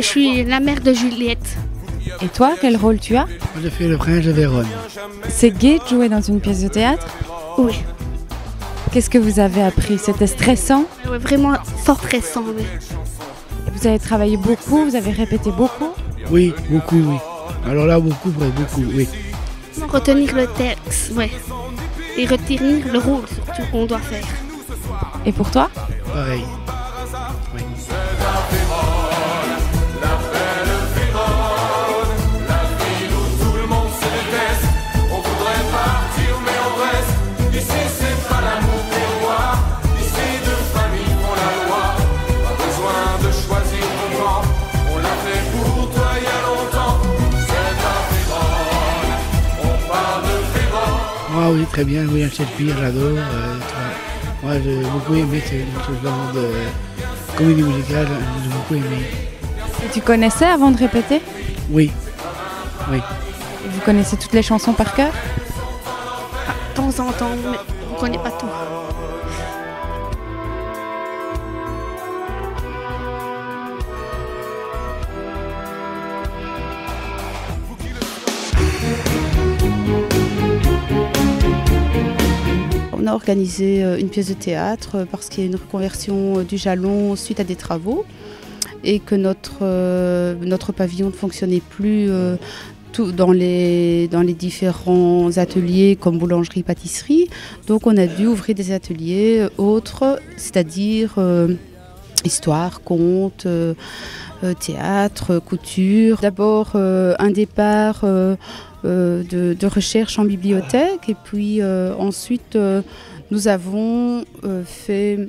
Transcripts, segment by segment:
Je suis la mère de Juliette. Et toi, quel rôle tu as? J'ai fait le prince de Vérone. C'est gai de jouer dans une pièce de théâtre? Oui. Qu'est-ce que vous avez appris? C'était stressant? Ouais, vraiment fort stressant, oui. Vous avez travaillé beaucoup, vous avez répété beaucoup? Oui, beaucoup, oui. Alors là, beaucoup, ouais, beaucoup, oui. Retenir le texte, ouais. Et retenir le rôle surtout qu'on doit faire. Et pour toi? Pareil. Oui. Ah oui, très bien, William Shakespeare, j'adore. Moi, j'ai beaucoup aimé ce genre de comédie musicale, j'ai beaucoup aimé. Et tu connaissais avant de répéter? Oui, oui. Et vous connaissez toutes les chansons par cœur? De temps en temps, mais on ne connaît pas tout. On a organisé une pièce de théâtre parce qu'il y a une reconversion du Jalon suite à des travaux et que notre pavillon ne fonctionnait plus dans les différents ateliers comme boulangerie, pâtisserie. Donc on a dû ouvrir des ateliers autres, c'est-à-dire histoire, conte, théâtre, couture. D'abord un départ de recherche en bibliothèque et puis ensuite nous avons fait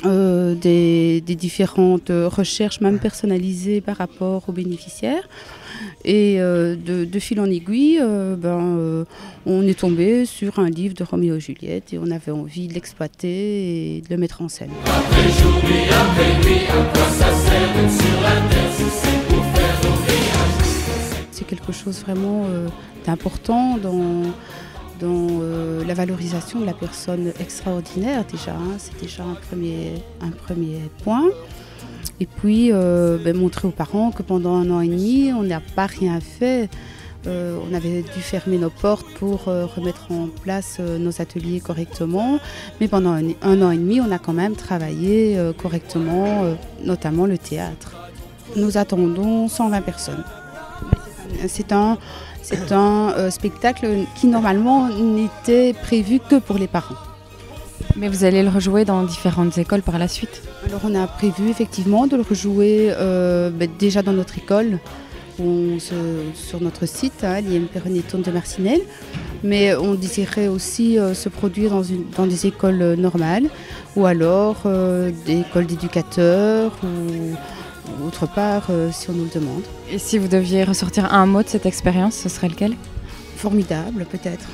des différentes recherches même personnalisées par rapport aux bénéficiaires et de fil en aiguille on est tombé sur un livre de Roméo et Juliette et on avait envie de l'exploiter et de le mettre en scène. Après jour, nuit après nuit, à quoi ça sert d'être sur la terre si c'est pour faire nos vies? C'est quelque chose vraiment d'important dans la valorisation de la personne extraordinaire déjà. C'est déjà un premier point. Et puis montrer aux parents que pendant 1 an et demi, on n'a pas rien fait. On avait dû fermer nos portes pour remettre en place nos ateliers correctement. Mais pendant 1 an et demi, on a quand même travaillé correctement, notamment le théâtre. Nous attendons 120 personnes. C'est un spectacle qui normalement n'était prévu que pour les parents. Mais vous allez le rejouer dans différentes écoles par la suite? Alors on a prévu effectivement de le rejouer déjà dans notre école, sur notre site, l'IM Perronneton de Marcinelle. Mais on désirait aussi se produire dans des écoles normales ou alors des écoles d'éducateurs ou autre part si on nous le demande. Et si vous deviez ressortir un mot de cette expérience, ce serait lequel? Formidable peut-être.